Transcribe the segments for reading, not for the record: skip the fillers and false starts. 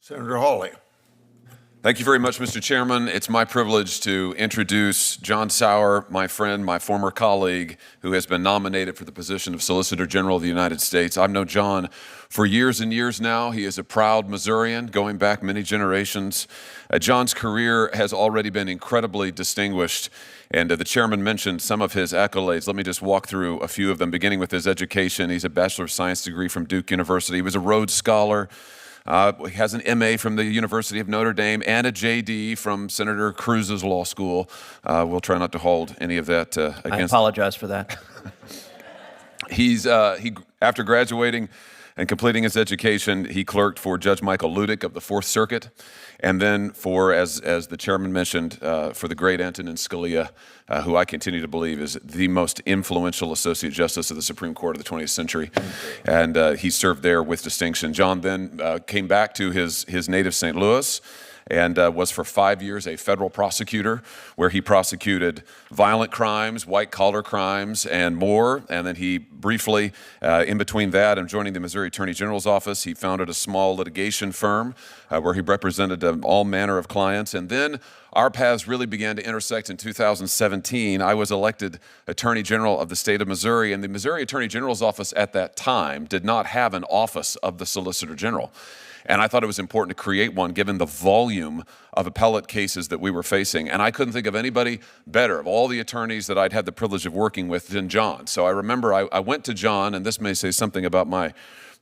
Senator Hawley. Thank you very much, Mr. Chairman. It's my privilege to introduce John Sauer, my friend, my former colleague, who has been nominated for the position of Solicitor General of the United States. I've known John for years and years now. He is a proud Missourian, going back many generations. John's career has already been incredibly distinguished, and the chairman mentioned some of his accolades. Let me just walk through a few of them, beginning with his education. He's a Bachelor of Science degree from Duke University. He was a Rhodes Scholar. He has an MA from the University of Notre Dame and a JD from Senator Cruz's law school. We'll try not to hold any of that against him. I apologize for that. After graduating and completing his education, he clerked for Judge Michael Ludick of the Fourth Circuit, and then for, as the chairman mentioned, for the great Antonin Scalia, who I continue to believe is the most influential Associate Justice of the Supreme Court of the 20th century. And he served there with distinction. John then came back to his native St. Louis and was for 5 years a federal prosecutor, where he prosecuted violent crimes, white-collar crimes, and more. And then he briefly, in between that and joining the Missouri Attorney General's office, he founded a small litigation firm where he represented all manner of clients. And then our paths really began to intersect in 2017. I was elected Attorney General of the state of Missouri, and the Missouri Attorney General's office at that time did not have an office of the Solicitor General. And I thought it was important to create one given the volume of appellate cases that we were facing. And I couldn't think of anybody better of all the attorneys that I'd had the privilege of working with than John. So I remember I went to John, and this may say something about my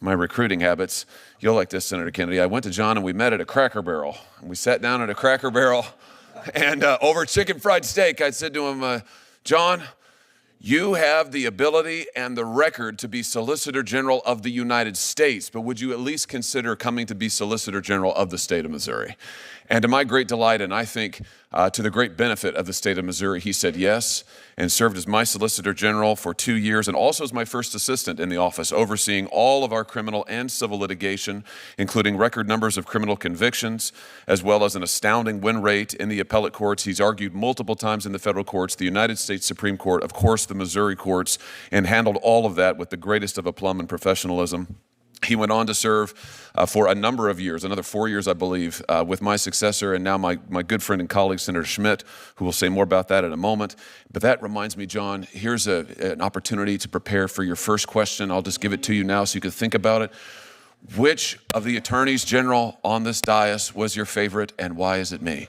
recruiting habits. You'll like this, Senator Kennedy. I went to John and we met at a Cracker Barrel. And we sat down at a Cracker Barrel and over chicken fried steak, I said to him, John, you have the ability and the record to be Solicitor General of the United States, but would you at least consider coming to be Solicitor General of the state of Missouri? And to my great delight, and I think to the great benefit of the state of Missouri, he said yes and served as my Solicitor General for 2 years and also as my first assistant in the office, overseeing all of our criminal and civil litigation, including record numbers of criminal convictions, as well as an astounding win rate in the appellate courts. He's argued multiple times in the federal courts, the United States Supreme Court, of course, the Missouri courts, and handled all of that with the greatest of aplomb and professionalism. He went on to serve for a number of years, another 4 years, I believe, with my successor and now my good friend and colleague, Senator Schmidt, who will say more about that in a moment. But that reminds me, John, here's an opportunity to prepare for your first question. I'll just give it to you now so you can think about it. Which of the attorneys general on this dais was your favorite, and why is it me?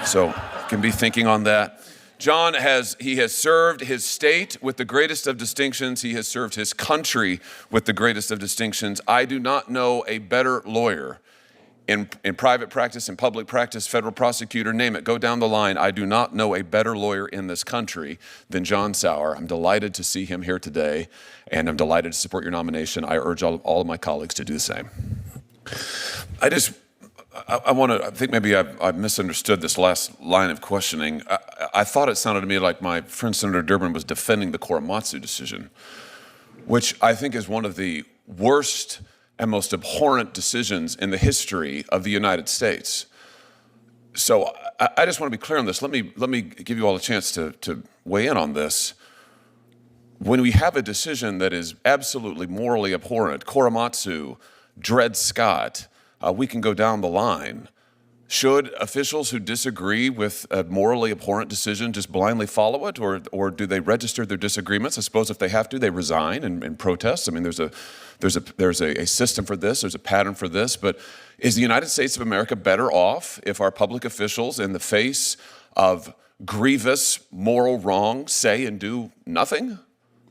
So you can be thinking on that. John has served his state with the greatest of distinctions. He has served his country with the greatest of distinctions. I do not know a better lawyer in private practice, in public practice, federal prosecutor, name it, go down the line. I do not know a better lawyer in this country than John Sauer. I'm delighted to see him here today, and I'm delighted to support your nomination. I urge all of my colleagues to do the same. I think maybe I've misunderstood this last line of questioning. I thought it sounded to me like my friend Senator Durbin was defending the Korematsu decision, which I think is one of the worst and most abhorrent decisions in the history of the United States. So I just want to be clear on this. Let me give you all a chance to weigh in on this. When we have a decision that is absolutely morally abhorrent, Korematsu, Dred Scott, we can go down the line. Should officials who disagree with a morally abhorrent decision just blindly follow it, or do they register their disagreements? I suppose if they have to, they resign and protest. I mean, there's a system for this. There's a pattern for this. But is the United States of America better off if our public officials, in the face of grievous moral wrong, say and do nothing?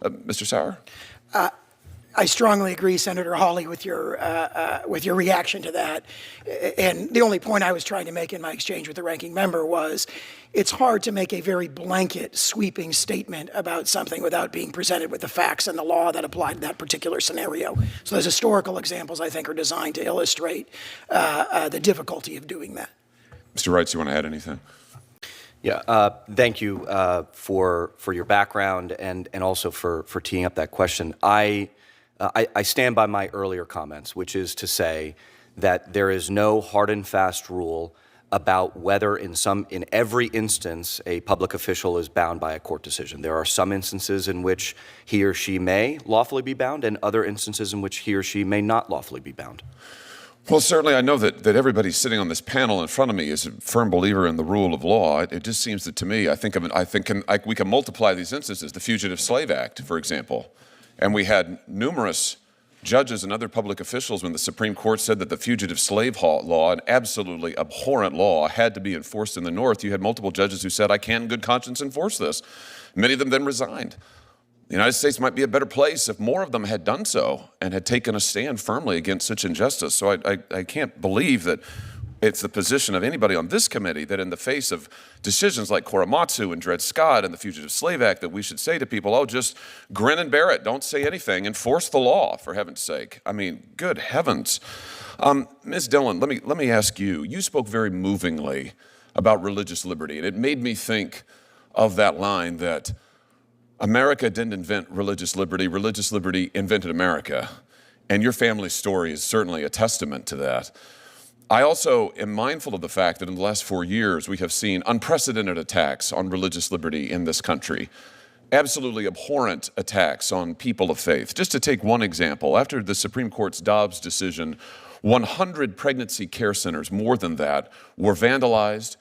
Mr. Sauer? I strongly agree, Senator Hawley, with your reaction to that. And the only point I was trying to make in my exchange with the ranking member was it's hard to make a very blanket, sweeping statement about something without being presented with the facts and the law that apply to that particular scenario. So those historical examples, I think, are designed to illustrate the difficulty of doing that. Mr. Wright, do you want to add anything? Yeah, thank you for your background and also for teeing up that question. I stand by my earlier comments, which is to say that there is no hard and fast rule about whether in every instance a public official is bound by a court decision. There are some instances in which he or she may lawfully be bound and other instances in which he or she may not lawfully be bound. Well, certainly I know that everybody sitting on this panel in front of me is a firm believer in the rule of law. It just seems that to me, we can multiply these instances. The Fugitive Slave Act, for example, and we had numerous judges and other public officials when the Supreme Court said that the fugitive slave law, an absolutely abhorrent law, had to be enforced in the North. You had multiple judges who said, I can't in good conscience enforce this. Many of them then resigned. The United States might be a better place if more of them had done so and had taken a stand firmly against such injustice. So I can't believe that it's the position of anybody on this committee that in the face of decisions like Korematsu and Dred Scott and the Fugitive Slave Act that we should say to people, oh, just grin and bear it. Don't say anything. Enforce the law, for heaven's sake. I mean, good heavens. Ms. Dhillon, let me ask you. You spoke very movingly about religious liberty, and it made me think of that line that America didn't invent religious liberty invented America. And your family's story is certainly a testament to that. I also am mindful of the fact that in the last 4 years, we have seen unprecedented attacks on religious liberty in this country. Absolutely abhorrent attacks on people of faith. Just to take one example, after the Supreme Court's Dobbs decision, 100 pregnancy care centers, more than that, were vandalized,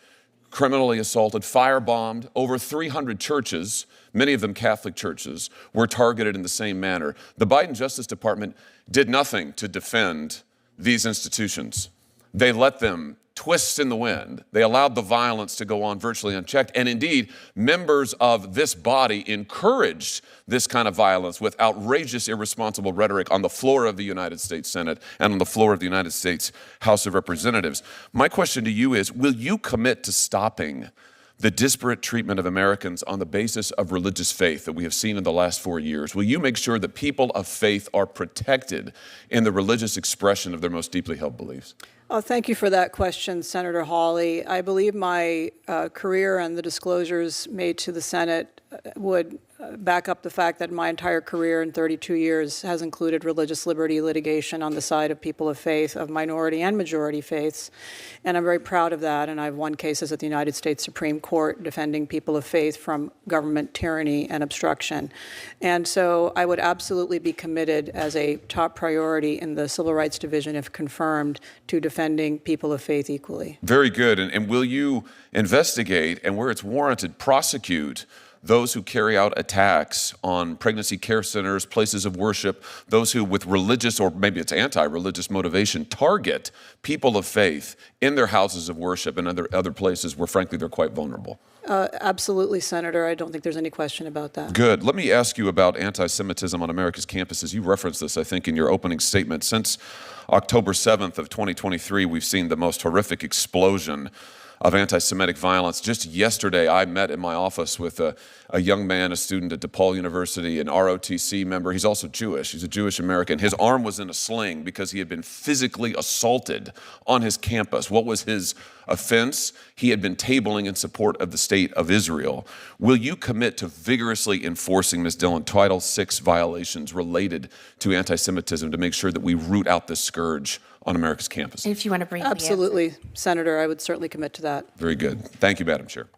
criminally assaulted, firebombed. Over 300 churches, many of them Catholic churches, were targeted in the same manner. The Biden Justice Department did nothing to defend these institutions. They let them twist in the wind. They allowed the violence to go on virtually unchecked. And indeed, members of this body encouraged this kind of violence with outrageous, irresponsible rhetoric on the floor of the United States Senate and on the floor of the United States House of Representatives. My question to you is, will you commit to stopping the disparate treatment of Americans on the basis of religious faith that we have seen in the last 4 years? Will you make sure that people of faith are protected in the religious expression of their most deeply held beliefs? Oh, thank you for that question, Senator Hawley. I believe my career and the disclosures made to the Senate would back up the fact that my entire career in 32 years has included religious liberty litigation on the side of people of faith, of minority and majority faiths. And I'm very proud of that. And I've won cases at the United States Supreme Court defending people of faith from government tyranny and obstruction. And so I would absolutely be committed as a top priority in the Civil Rights Division, if confirmed, to defending people of faith equally. Very good. And will you investigate and, where it's warranted, prosecute those who carry out attacks on pregnancy care centers, places of worship, those who with religious or maybe it's anti-religious motivation target people of faith in their houses of worship and other places where, frankly, they're quite vulnerable? Absolutely, Senator. I don't think there's any question about that. Good. Let me ask you about anti-Semitism on America's campuses. You referenced this, I think, in your opening statement. Since October 7th of 2023, we've seen the most horrific explosion of anti-Semitic violence. Just yesterday, I met in my office with a young man, a student at DePaul University, an ROTC member. He's also Jewish. He's a Jewish American. His arm was in a sling because he had been physically assaulted on his campus. What was his offense? He had been tabling in support of the state of Israel. Will you commit to vigorously enforcing, Ms. Dhillon, Title VI violations related to anti-Semitism to make sure that we root out this scourge on America's campuses? If you want to briefly Absolutely, Senator. I would certainly commit to that. Very good. Thank you, Madam Chair.